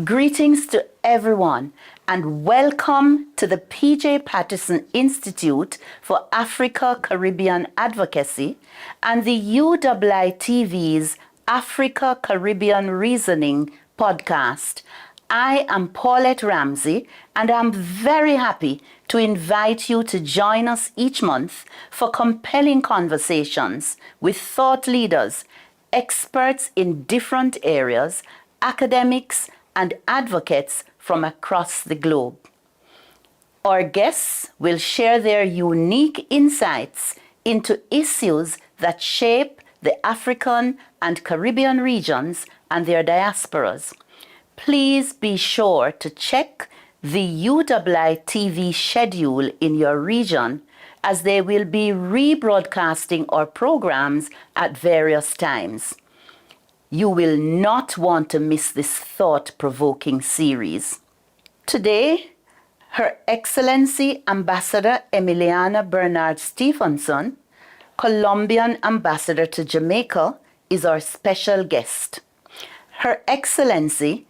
Greetings to everyone and welcome to the PJ Patterson Institute for Africa Caribbean Advocacy and the UIITV's Africa Caribbean Reasoning podcast. I am Paulette Ramsay and I'm very happy to invite you to join us each month for compelling conversations with thought leaders, experts in different areas, academics, and advocates from across the globe. Our guests will share their unique insights into issues that shape the African and Caribbean regions and their diasporas. Please be sure to check the UIITV schedule in your region, as they will be rebroadcasting our programs at various times. You will not want to miss this thought-provoking series. Today, Her Excellency Ambassador Emiliana Bernard-Stephenson, Colombian Ambassador to Jamaica, is our special guest. Her Excellency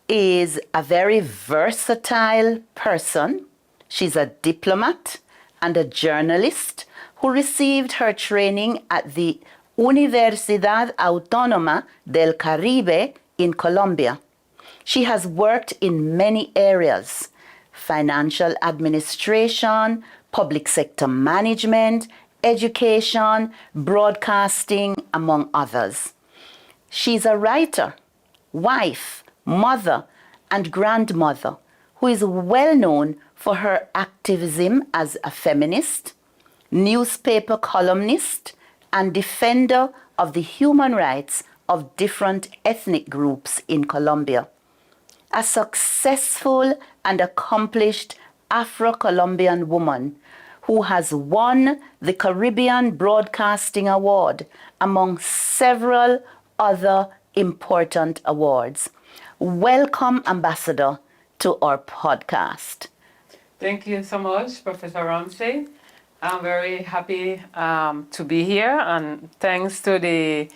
is a very versatile person. She's a diplomat and a journalist who received her training at the Universidad Autónoma del Caribe in Colombia. She has worked in many areas: financial administration, public sector management, education, broadcasting, among others. She's a writer, wife, mother, and grandmother who is well known for her activism as a feminist, newspaper columnist, and defender of the human rights of different ethnic groups in Colombia. A successful and accomplished Afro-Colombian woman who has won the Caribbean Broadcasting Award among several other important awards. Welcome, Ambassador, to our podcast. Thank you so much, Professor Ramsay. I'm very happy to be here, and thanks to the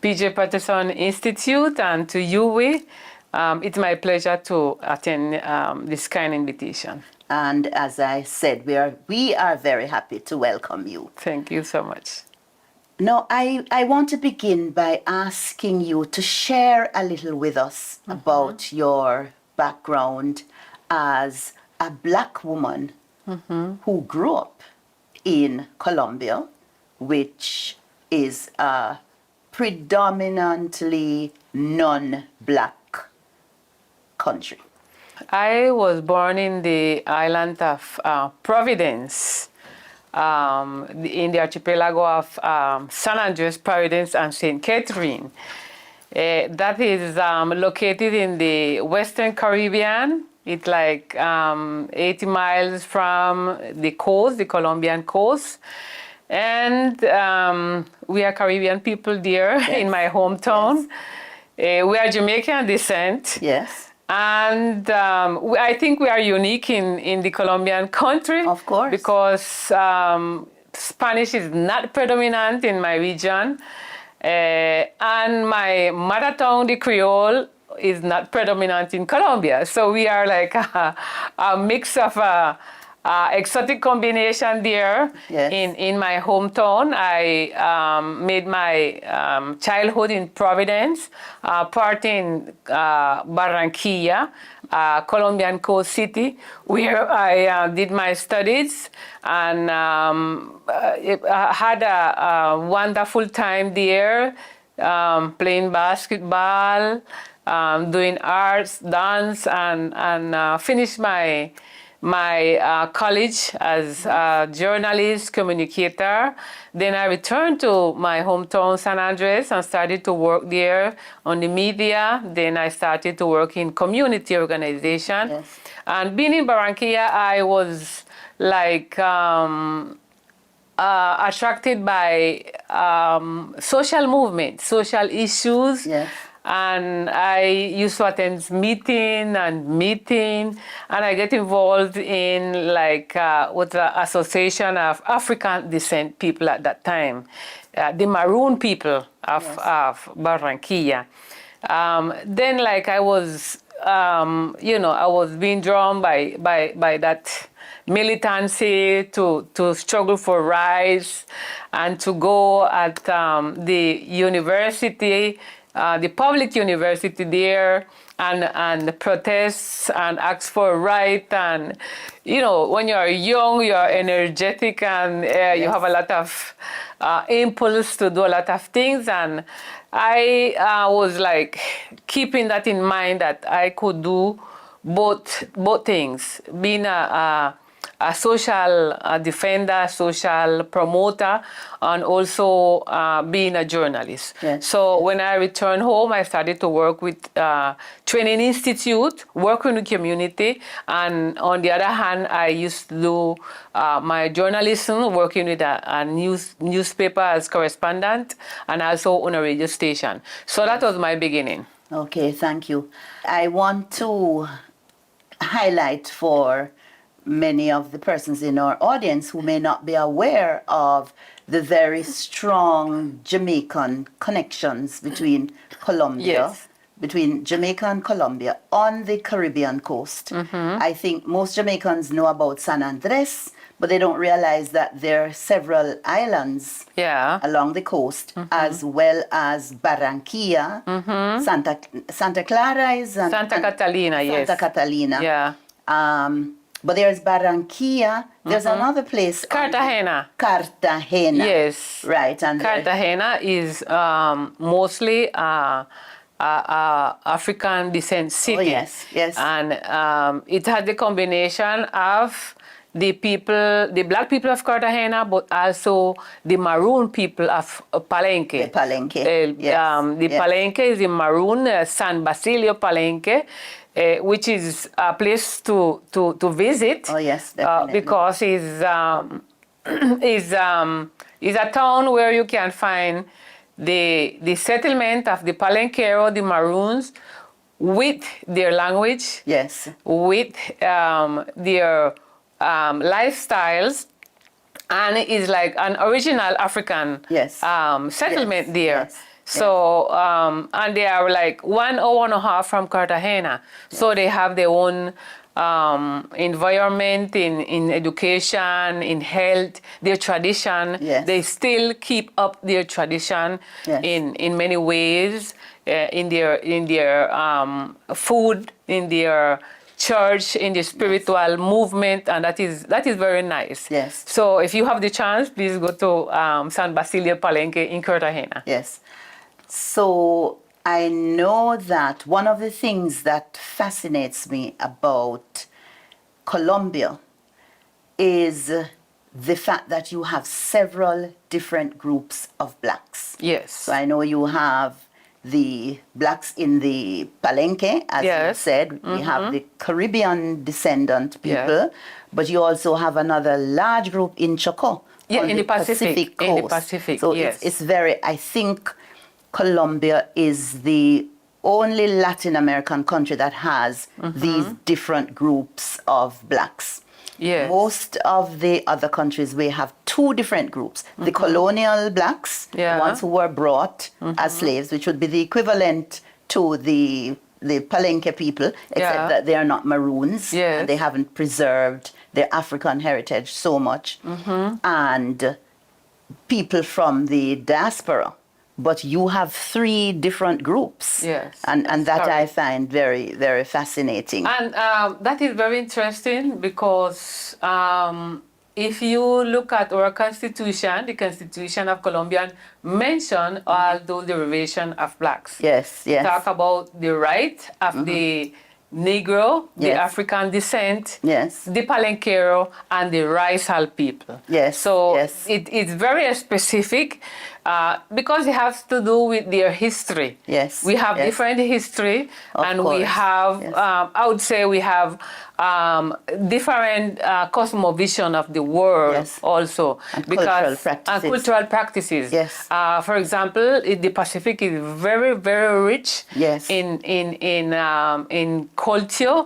PJ Patterson Institute and to UWI. It's my pleasure to attend this kind invitation. And as I said, we are very happy to welcome you. Thank you so much. Now, I want to begin by asking you to share a little with us about your background as a Black woman who grew up in Colombia, which is a predominantly non-Black country. I was born in the island of Providence, in the archipelago of San Andres, Providence, and St. Catherine. That is located in the Western Caribbean. It's like 80 miles from the coast, the Colombian coast. And we are Caribbean people there in my hometown. Yes. We are Jamaican descent. Yes. And I think we are unique in the Colombian country. Of course. Because Spanish is not predominant in my region. And my mother tongue, the Creole, is not predominant in Colombia. So we are like a mix of exotic combination there. Yes. In my hometown. I made my childhood in Providence, part in Barranquilla, Colombian coast city, where I did my studies, and I had a wonderful time there, playing basketball, doing arts, dance, and finished my college as a journalist, communicator. Then I returned to my hometown, San Andres, and started to work there on the media. Then I started to work in community organization. Yes. And being in Barranquilla, I was like attracted by social movements, social issues. Yes. And I used to attend meeting, and I get involved in like with the Association of African Descent People at that time, the Maroon people of Barranquilla. Then like I was I was being drawn by that militancy to struggle for rights and to go at the university, the public university there, and protest and ask for right. And when you're young, you're energetic, and you have a lot of impulse to do a lot of things. And I was like keeping that in mind, that I could do both things, being a social defender, social promoter, and also being a journalist. Yes. So when I returned home, I started to work with Training Institute, working with community, and on the other hand, I used to do my journalism, working with a newspaper as correspondent, and also on a radio station. So that was my beginning. Okay, thank you. I want to highlight for many of the persons in our audience who may not be aware of the very strong Jamaican connections between Colombia, Yes. between Jamaica and Colombia on the Caribbean coast. I think most Jamaicans know about San Andres, but they don't realize that there are several islands Yeah. along the coast, as well as Barranquilla, Santa Clara is Santa Catalina, yes. Santa Catalina. Yeah. But there's Barranquilla. There's another place. Cartagena. Cartagena. Yes. Right. And Cartagena is mostly African descent city. Oh, yes, yes. And it had the combination of the black people of Cartagena, but also the maroon people of Palenque. The Palenque, yes, The yes. Palenque is the maroon, San Basilio Palenque, which is a place to visit. Oh, yes, definitely. Because is a town where you can find the settlement of the Palenquero, the Maroons, with their language, Yes. with their lifestyles, and it's like an original African Yes. settlement Yes, there. yes, So, and they are like 1 or 1.5 from Cartagena. So they have their own environment in education, in health, their tradition. Yes. They still keep up their tradition Yes. in many ways, in their food, in their church, in the spiritual movement, and that is very nice. Yes. So if you have the chance, please go to San Basilio Palenque in Cartagena. Yes. So I know that one of the things that fascinates me about Colombia is the fact that you have several different groups of blacks. Yes. So I know you have the blacks in the Palenque, as you Yes. said. We have the Caribbean descendant people, Yeah. but you also have another large group in Choco. Yeah, on in the Pacific, coast. in the Pacific, So yes. it's very, I think Colombia is the only Latin American country that has these different groups of blacks. Yes. Most of the other countries, we have two different groups. The colonial blacks, Yeah. the ones who were brought as slaves, which would be the equivalent to the Palenque people, except Yeah. that they are not maroons. Yes. And they haven't preserved their African heritage so much. And people from the diaspora. But you have three different groups. Yes, And that I correct. find very, very fascinating. And that is very interesting because if you look at our constitution, the Constitution of Colombia mention all those derivation of blacks. Yes, yes. Talk about the right of the Negro, the Yes. African descent, Yes. the Palenquero, and the Raizal people. Yes, So yes. it's very specific because it has to do with their history. Yes, We have yes. different history, Of and we course, have, yes. I would say we have different cosmovision of the world Yes. also. And cultural practices. Cultural practices. Yes. For example, the Pacific is very, very rich Yes. in culture,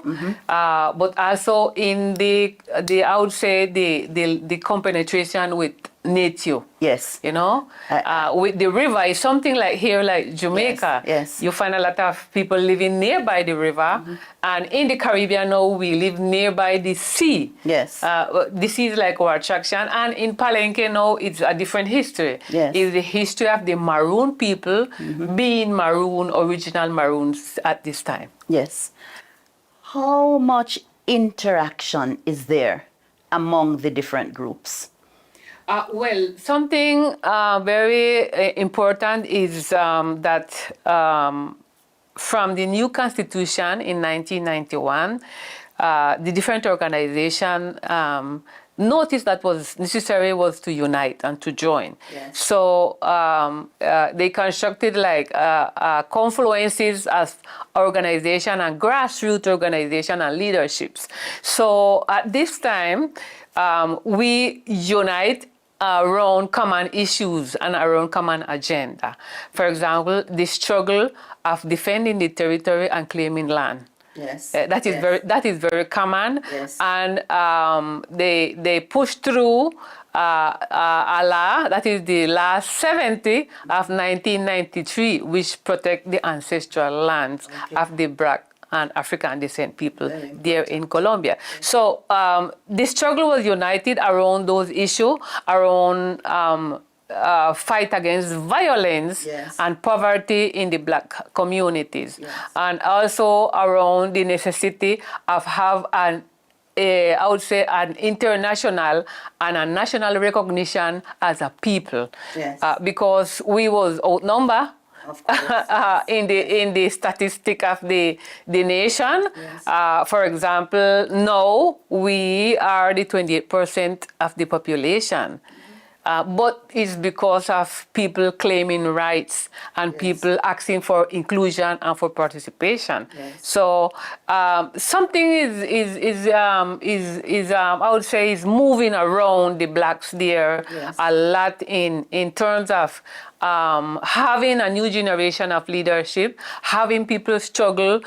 but also in the I would say the compenetration with native. Yes. You know, with the river, it's something like here, like Jamaica. Yes. You find a lot of people living nearby the river, and in the Caribbean now we live nearby the sea. Yes. The sea is like our attraction, and in Palenque now it's a different history. Yes. It's the history of the Maroon people being Maroon, original Maroons at this time. Yes. How much interaction is there among the different groups? Well, something very important is that from the new constitution in 1991, the different organizations noticed that was necessary was to unite and to join. Yes. So they constructed like confluences as organization and grassroots organization and leaderships. So at this time, we unite around common issues and around common agenda. For example, the struggle of defending the territory and claiming land. Yes. That is very common. Yes. And they push through a law, that is the Law 70 of 1993, which protect the ancestral lands of the Black and African descent people there in Colombia. So the struggle was united around those issues, around fight against violence and poverty in the Black communities, and also around the necessity of have an I would say an international and a national recognition as a people, because we was outnumbered. Of course. In the statistic of the nation. For example, now we are the 28% of the population. But it's because of people claiming rights and people asking for inclusion and for participation. So something is I would say is moving around the Blacks there a lot in terms of having a new generation of leadership, having people struggle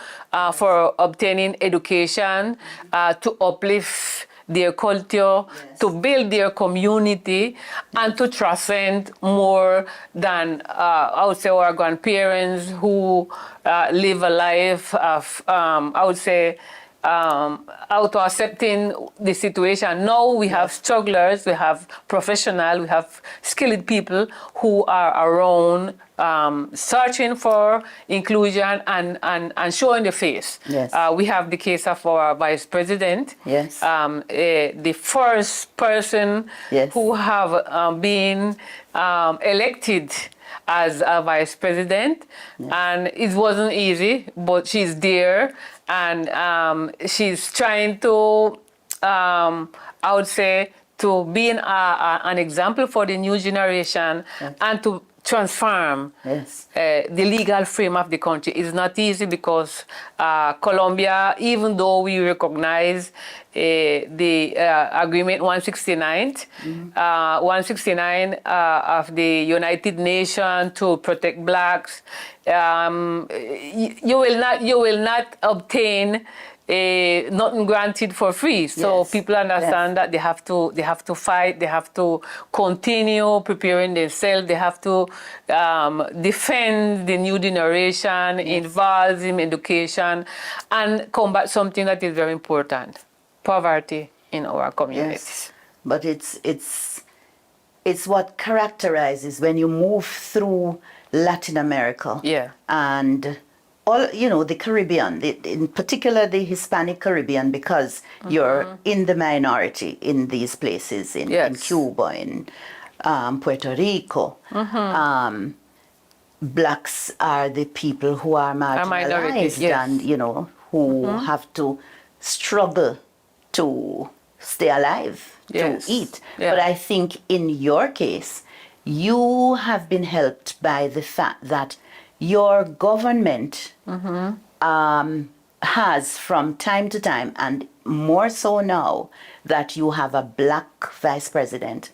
for obtaining education, to uplift their culture, to build their community, and to transcend more than, I would say, our grandparents who live a life of, I would say, auto accepting the situation. Now we have strugglers, we have professionals, we have skilled people who are around searching for inclusion and showing the face. We have the case of our vice president, the first person who have been elected as a vice president, and it wasn't easy, but she's there. And she's trying to, I would say, to be an example for the new generation and to transform the legal frame of the country. It's not easy because Colombia, even though we recognize the Agreement 169, 169 of the United Nations to protect Blacks, you will not obtain nothing granted for free. So people understand that they have to fight, they have to continue preparing themselves, they have to defend the new generation, involve in education, and combat something that is very important: poverty in our communities. But it's what characterizes when you move through Latin America and all, the Caribbean, in particular the Hispanic Caribbean, because you're in the minority in these places, in Cuba, in Puerto Rico. Blacks are the people who are marginalized and, who have to struggle to stay alive, to eat. But I think in your case, you have been helped by the fact that your government has, from time to time, and more so now that you have a Black vice president,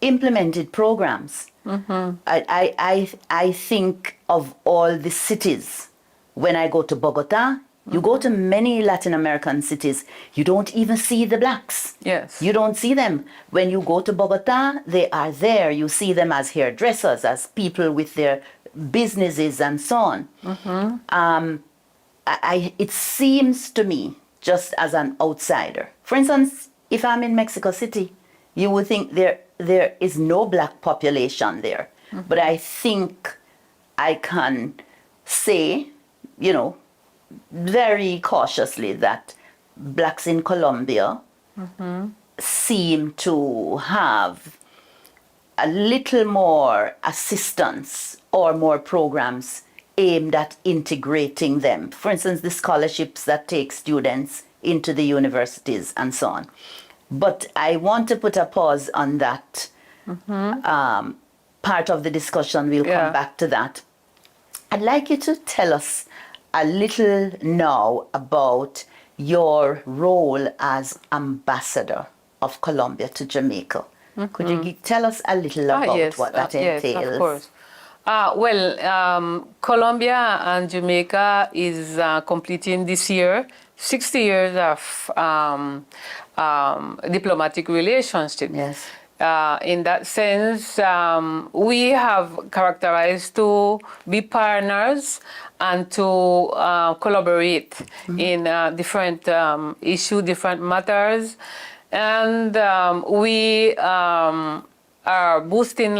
implemented programs. I think of all the cities. When I go to Bogota, You go to many Latin American cities, you don't even see the blacks. Yes. You don't see them. When you go to Bogota, they are there. You see them as hairdressers, as people with their businesses and so on. It seems to me, just as an outsider, for instance, if I'm in Mexico City, you would think there is no black population there. But I think I can say, very cautiously that blacks in Colombia seem to have a little more assistance or more programs aimed at integrating them. For instance, the scholarships that take students into the universities and so on. But I want to put a pause on that. Part of the discussion, we'll come back to that. I'd like you to tell us a little now about your role as ambassador of Colombia to Jamaica. Could you tell us a little about what that entails? Yes, of course. Colombia and Jamaica is completing this year 60 years of diplomatic relationship. Yes. In that sense, we have characterized to be partners and to collaborate in different issues, different matters. And we are boosting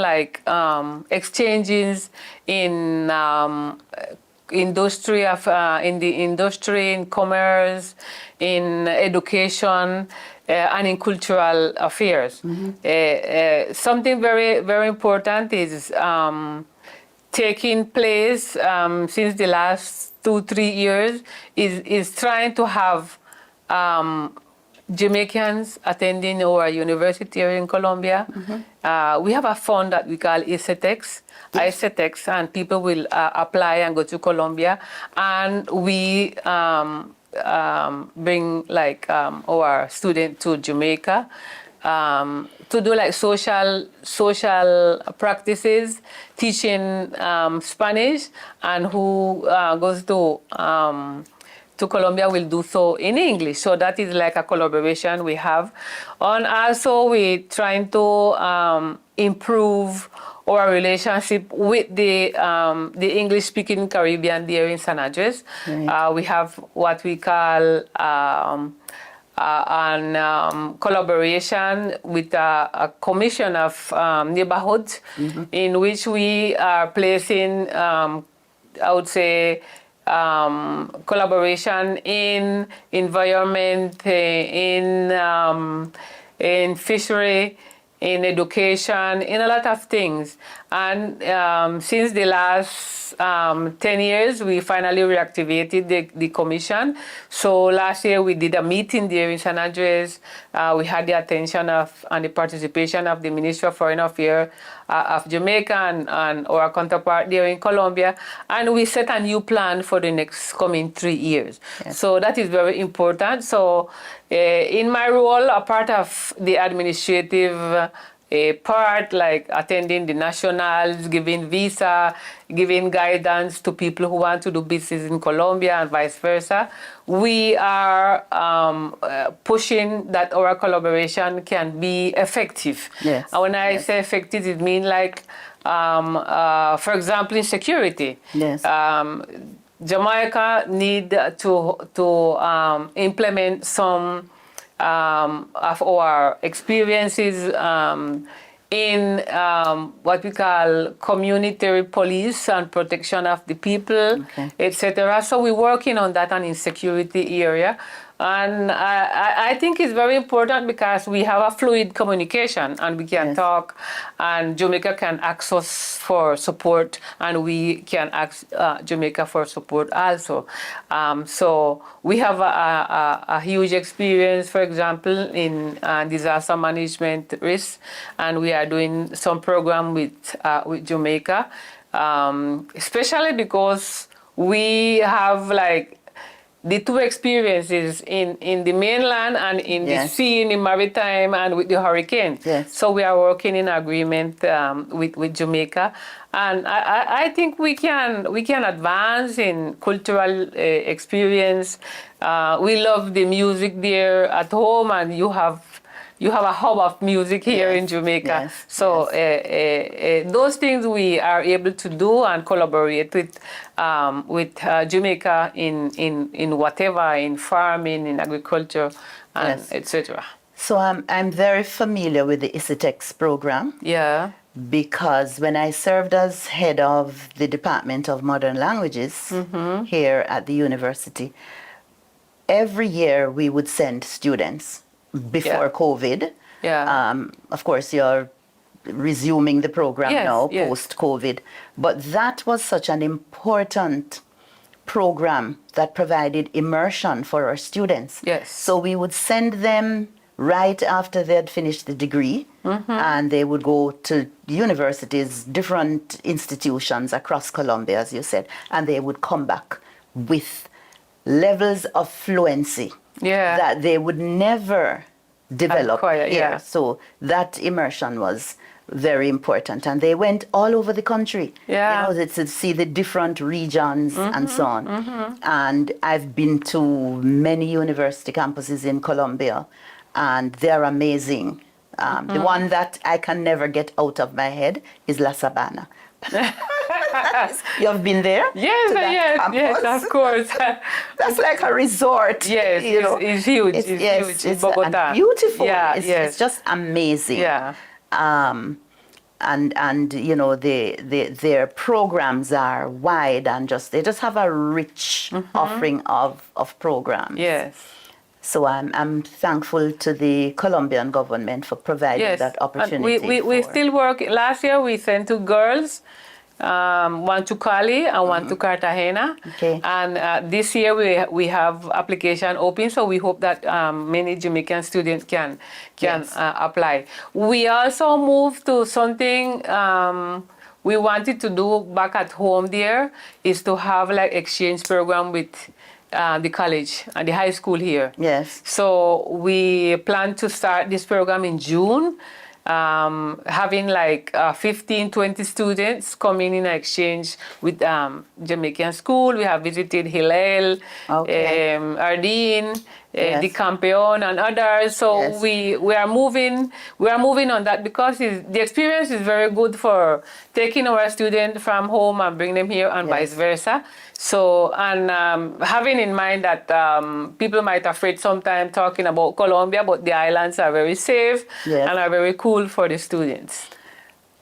exchanges in industry, in commerce, in education, and in cultural affairs. Something very, very important is taking place since the last 2-3 years is trying to have Jamaicans attending our university here in Colombia. We have a fund that we call ICETEX, and people will apply and go to Colombia, and we bring our student to Jamaica to do social practices, teaching Spanish, and who goes to Colombia will do so in English. So that is like a collaboration we have. And also we're trying to improve our relationship with the English-speaking Caribbean there in San Andres. Right. We have what we call collaboration with a commission of neighborhoods in which we are placing, I would say, collaboration in environment, in fishery, in education, in a lot of things. And since the last 10 years, we finally reactivated the commission. So last year we did a meeting there in San Andres. We had the attention and the participation of the Ministry of Foreign Affairs of Jamaica and our counterpart there in Colombia. And we set a new plan for the next coming 3 years. Yes. So that is very important. So in my role, a part of the administrative part, like attending the nationals, giving visa, giving guidance to people who want to do business in Colombia and vice versa, we are pushing that our collaboration can be effective. Yes. And when I say effective, it means for example, in security. Yes. Jamaica need to implement some of our experiences in what we call community police and protection of the people, etc. So we're working on that and in security area. And I think it's very important because we have a fluid communication and we can talk, and Jamaica can ask us for support and we can ask Jamaica for support also. So we have a huge experience, for example, in disaster management risk, and we are doing some program with Jamaica, especially because we have the two experiences in the mainland and in the sea, in the maritime, and with the hurricane. Yes. So we are working in agreement with Jamaica, and I think we can advance in cultural experience. We love the music there at home, and you have a hub of music here in Jamaica. Yes. So those things we are able to do and collaborate with Jamaica in whatever, in farming, in agriculture, and etc. So I'm very familiar with the ISITEX program. Yeah. Because when I served as head of the Department of Modern Languages here at the university, every year we would send students before COVID. Yeah. Of course, you're resuming the program now, post-COVID. But that was such an important program that provided immersion for our students. Yes. So we would send them right after they had finished the degree, and they would go to universities, different institutions across Colombia, as you said, and they would come back with levels of fluency that they would never develop here. So that immersion was very important, and they went all over the country, to see the different regions and so on. And I've been to many university campuses in Colombia, and they're amazing. The one that I can never get out of my head is La Sabana. You've been there? Yes, of course. That's like a resort. Yes, it's huge. It's huge. It's Bogota. Beautiful. It's just amazing. Yeah. And their programs are wide, and they just have a rich offering of programs. Yes. So I'm thankful to the Colombian government for providing that opportunity. And we still work. Last year we sent 2 girls, one to Cali and one to Cartagena. Okay. And this year we have application open, so we hope that many Jamaican students can apply. We also moved to something we wanted to do back at home there, is to have like exchange program with the college and the high school here. Yes. So we plan to start this program in June, having like 15, 20 students coming in exchange with Jamaican school. We have visited Hillel, Ardeen, the Campeon, and others. So we are moving on that, because the experience is very good for taking our students from home and bring them here, and vice versa. So, and having in mind that people might be afraid sometimes talking about Colombia, but the islands are very safe and are very cool for the students.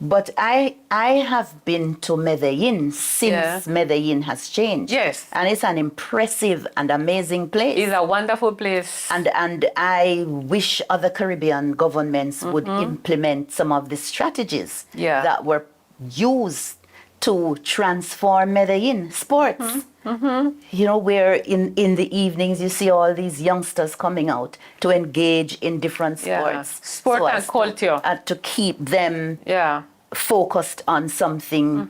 But I have been to Medellin since Medellin has changed. Yes. And it's an impressive and amazing place. It's a wonderful place. And I wish other Caribbean governments would implement some of the strategies that were used to transform Medellin sports. Where in the evenings you see all these youngsters coming out to engage in different sports. Sport and culture. To keep them focused on something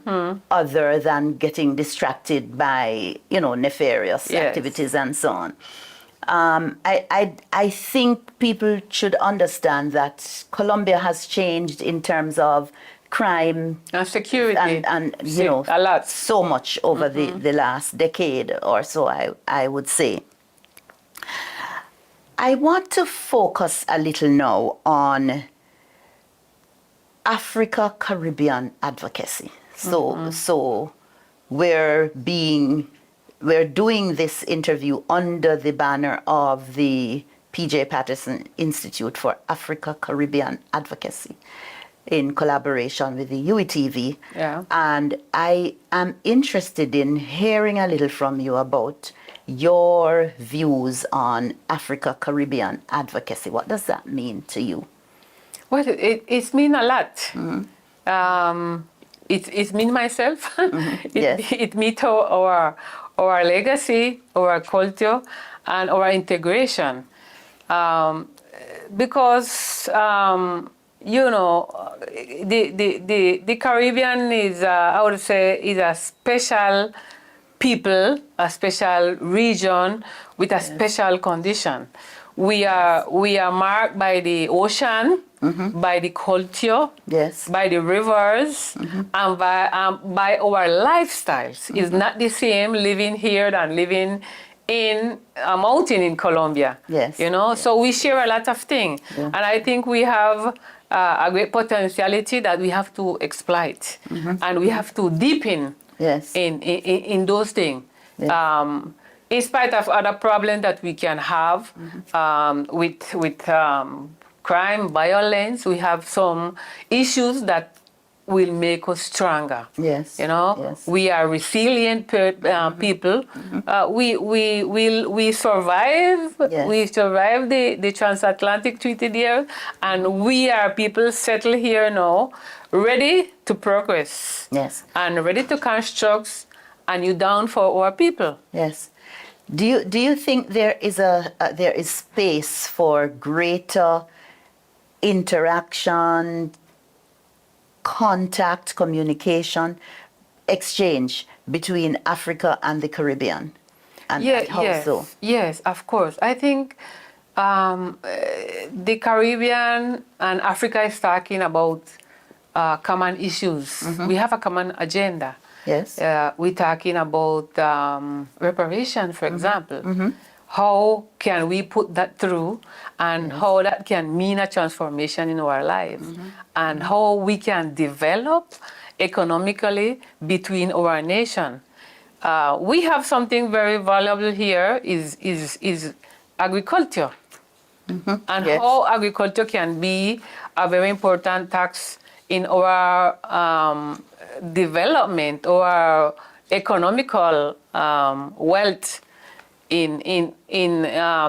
other than getting distracted by, nefarious activities and so on. I think people should understand that Colombia has changed in terms of crime and security, and a lot, so much over the last decade or so, I would say. I want to focus a little now on Africa Caribbean advocacy. So we're doing this interview under the banner of the P.J. Patterson Institute for Africa Caribbean Advocacy, in collaboration with the UETV. And I am interested in hearing a little from you about your views on Africa Caribbean advocacy. What does that mean to you? Well, it's mean a lot. It's mean myself. It means our legacy, our culture, and our integration. Because the Caribbean is, I would say, is a special people, a special region with a special condition. We are marked by the ocean, by the culture, by the rivers, and by our lifestyles. It's not the same living here than living in a mountain in Colombia. So we share a lot of things, and I think we have a great potentiality that we have to exploit, and we have to deepen in those things. In spite of other problems that we can have with crime, violence, we have some issues that will make us stronger. We are resilient people. We survive. We survive the transatlantic treaty there, and we are people settled here now, ready to progress. And ready to construct a new down for our people. Do you think there is space for greater interaction, contact, communication, exchange between Africa and the Caribbean? And how so? Yes, of course. I think the Caribbean and Africa is talking about common issues. We have a common agenda. We're talking about reparation, for example. How can we put that through, and how that can mean a transformation in our lives, and how we can develop economically between our nation. We have something very valuable here is agriculture, and how agriculture can be a very important tax in our development or economical wealth in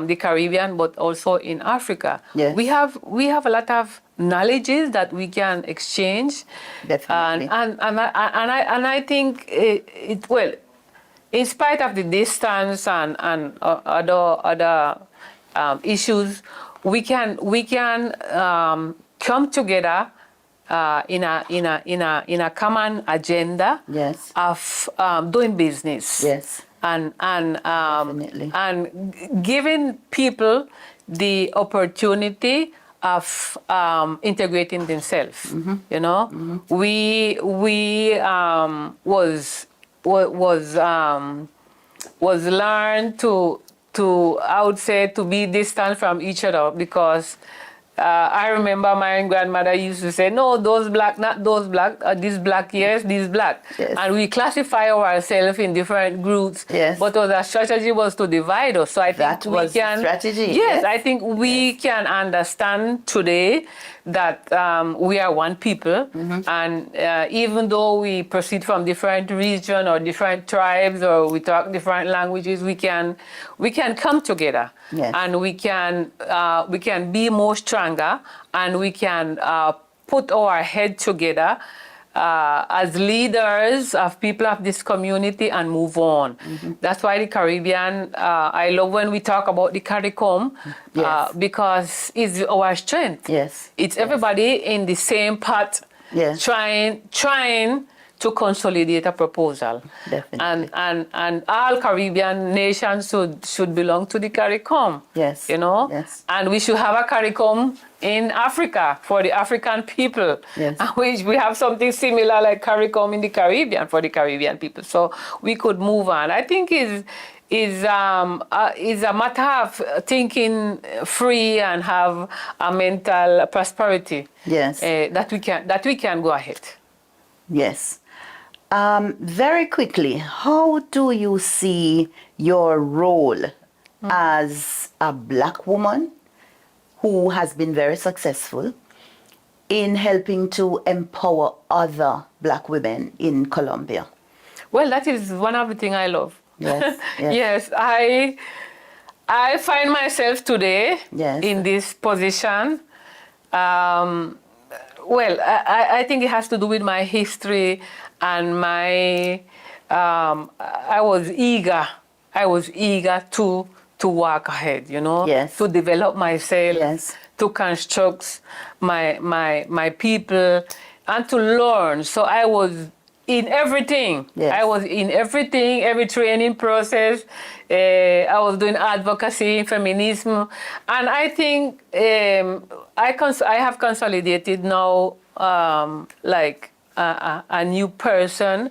the Caribbean, but also in Africa. We have a lot of knowledges that we can exchange. Definitely. And I think in spite of the distance and other issues, we can come together in a common agenda of doing business. And giving people the opportunity of integrating themselves. We was learned to I would say to be distant from each other, because I remember my grandmother used to say, no, those black, not those black, this black, yes, this black. And we classify ourselves in different groups. But our strategy was to divide us. So I think we can. Strategy. Yes, I think we can understand today that we are one people. And even though we proceed from different regions or different tribes, or we talk different languages, we can come together. And we can be more stronger, and we can put our head together as leaders of people of this community and move on. That's why the Caribbean, I love when we talk about the CARICOM, because it's our strength. It's everybody in the same path, trying to consolidate a proposal. And all Caribbean nations should belong to the CARICOM. And we should have a CARICOM in Africa for the African people. Which we have something similar like CARICOM in the Caribbean for the Caribbean people. So we could move on. I think is a matter of thinking free and have a mental prosperity. That we can go ahead. Very quickly, how do you see your role as a black woman who has been very successful in helping to empower other black women in Colombia? Well, that is one of the things I love. Yes, I find myself today in this position. Well, I think it has to do with my history and my. I was eager to walk ahead, to develop myself, to construct my people, and to learn. So I in everything. Yes. I was in everything, every training process. I was doing advocacy, feminism, and I think I have consolidated now like a new person,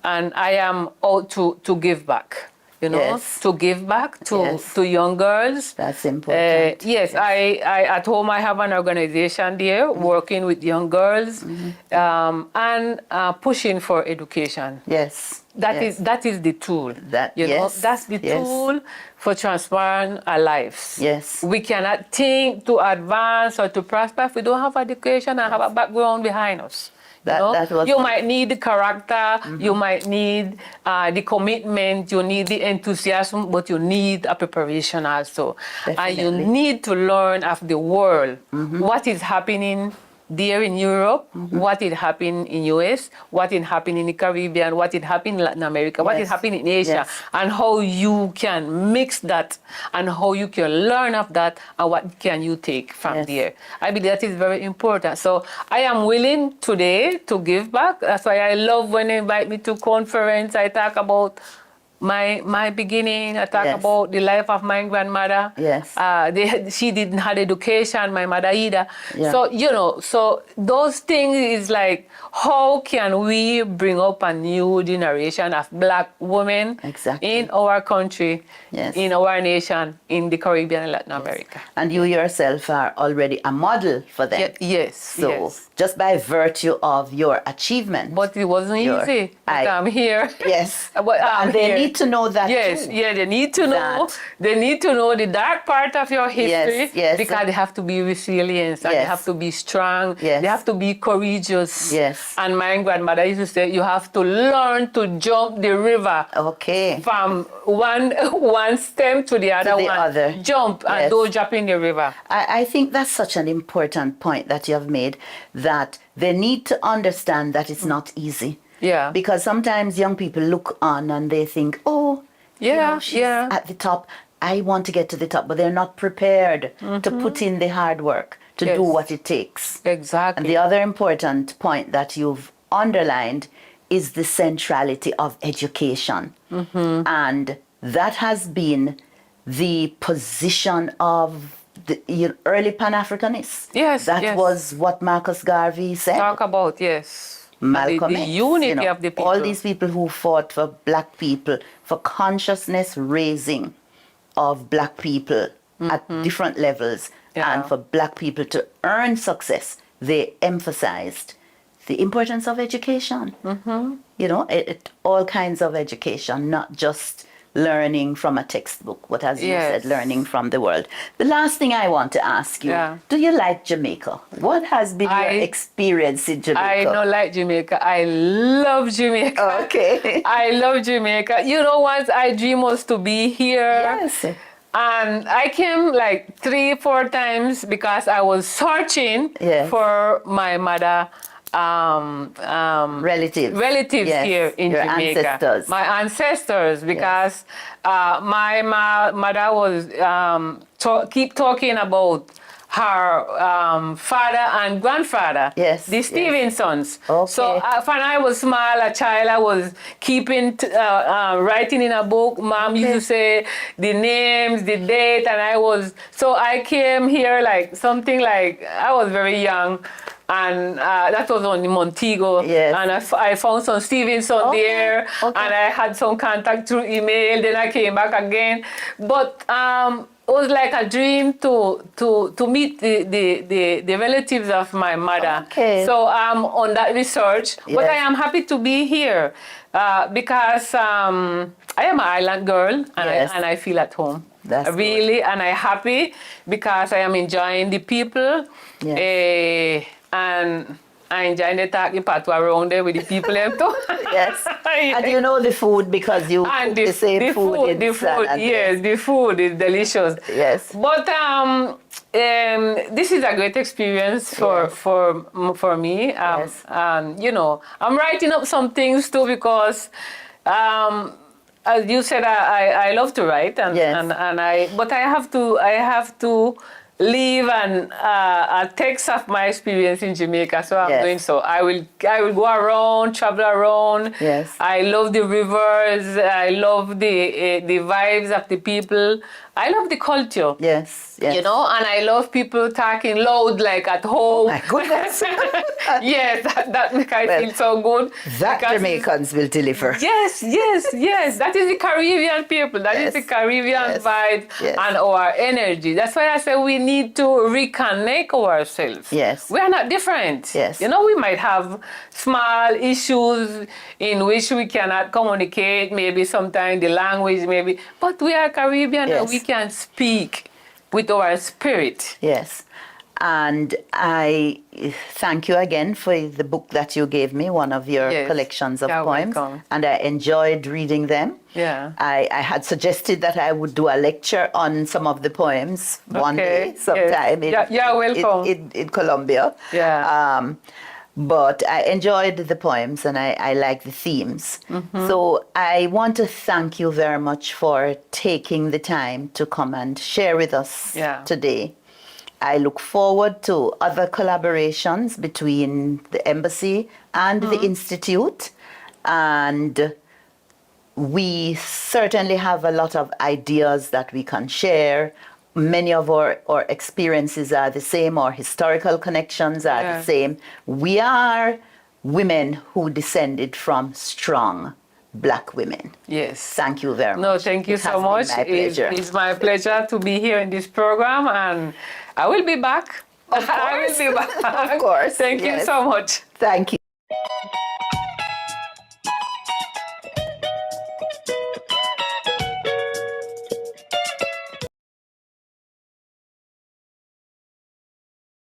and I am out to give back. You know, Yes. to give back Yes. to young girls. That's important. Yes, I at home I have an organization there working with young girls and pushing for education. Yes. That is the tool. That- you know, yes, that's the yes. tool for transforming our lives. Yes. We cannot think to advance or to prosper if we don't have education and have a background behind us. That was- You might need the character, you might need the commitment, you need the enthusiasm, but you need a preparation also. And you Definitely. need to learn of the world, what is happening there in Europe, what is happening in US, what is happening in the Caribbean, what is happening in Latin America, what is Yes. happening in Asia, Yes. and how you can mix that, and how you can learn of that, and what can you take from Yes. there. I believe that is very important. So I am willing today to give back. That's why I love when they invite me to conference. I talk about my beginning. I talk Yes. about the life of my grandmother. Yes. She didn't have education, my mother either. Yeah. So, you know, so those things is like, how can we bring up a new generation of black women Exactly. in our country, Yes. in our nation, in the Caribbean and Latin America? And you yourself are already a model for them. Yes, So yes. just by virtue of your achievement. But it wasn't Your- easy. But I- I'm here. Yes. But I'm And they here. need to know that Yes, too. yeah, they need to know. That- They need to know the dark part of your history, yes. because they have to be resilient and they Yes. have to be strong. Yes. They have to be courageous. Yes. And my grandmother used to say, you have to learn to jump the river Okay. from one stem to the other the one. other. Jump and Yes. don't jump in the river. I think that's such an important point that you have made, that they need to understand that it's not easy. Yeah. Because sometimes young people look on and they think, oh, you Yeah, know, she's yeah. at the top. I want to get to the top, but they're not prepared to put in the hard work to Yes. do what it takes. Exactly. And the other important point that you've underlined is the centrality of education. And that has been the position of the early Pan-Africanists. Yes, That yes. was what Marcus Garvey said. Talk about, yes. Malcolm the X, unity of the people. all these people who fought for black people, for consciousness raising of black people at different levels, Yeah. and for black people to earn success, they emphasized the importance of education. You know, all kinds of education, not just learning from a textbook, but as you Yes. said, learning from the world. The last thing I want to ask you, Yeah. do you like Jamaica? What has been your experience in Jamaica? I don't like Jamaica. I love Jamaica. Okay. I love Jamaica. You know, once I dream was to be here. Yes. And I came like 3-4 times because I was searching Yes. for my mother. Relatives. Yes. Here in Your Jamaica. ancestors. My ancestors, because my mother was keep talking about her father and grandfather, Yes, the yes. Stephensons. Okay. So when I was small, a child, I was keeping writing in a book. Mom used to say the names, the date, and I came here like something like I was very young. And that was on Montego. Yes. And I found some Stevenson Okay, there. okay. And I had some contact through email. Then I came back again. But it was like a dream to meet the relatives of my mother. Okay. So I'm on that research. But Yes. I am happy to be here because I am an island girl Yes. and I feel at home. That's really, and I'm happy because I am enjoying the people. Yes. And I enjoy the talking part around there with the people them too. Yes. And you know the food because you And cook the same food in the food, salad. yes, the food is delicious. Yes. But this is a great experience for me. Yes. You know, I'm writing up some things too because, as you said, I love to write Yes. but I have to leave a text of my experience in Jamaica, so I'm doing so. I will go around, travel around. Yes. I love the rivers. I love the vibes of the people. I love the culture. Yes, yes. You know, and I love people talking loud like at home. My goodness. Yes, that makes I feel so good. That Jamaicans will deliver. Yes, yes, yes. That is the Caribbean people. That is the Caribbean vibe and our energy. That's why I say we need to reconnect ourselves. Yes. We are not different. Yes. You know, we might have small issues in which we cannot communicate, maybe sometimes the language, maybe, but we are Caribbean and we can speak with our spirit. Yes. And I thank you again for the book that you gave me, one of your collections of poems. Welcome. And I enjoyed reading them. Yeah. I had suggested that I would do a lecture on some of the poems one day, sometime you're welcome. in Colombia. Yeah. But I enjoyed the poems and I like the themes. Mm-hmm. So I want to thank you very much for taking the time to come and share with us today. I look forward to other collaborations between the embassy and the institute. And we certainly have a lot of ideas that we can share. Many of our experiences are the same, our historical connections are the same. We are women who descended from strong Black women. Yes. Thank you very much. No, thank you so much. My pleasure. It's my pleasure to be here in this program, and I will be back. Of course. I will be back. Of course. Thank you so much. Thank you.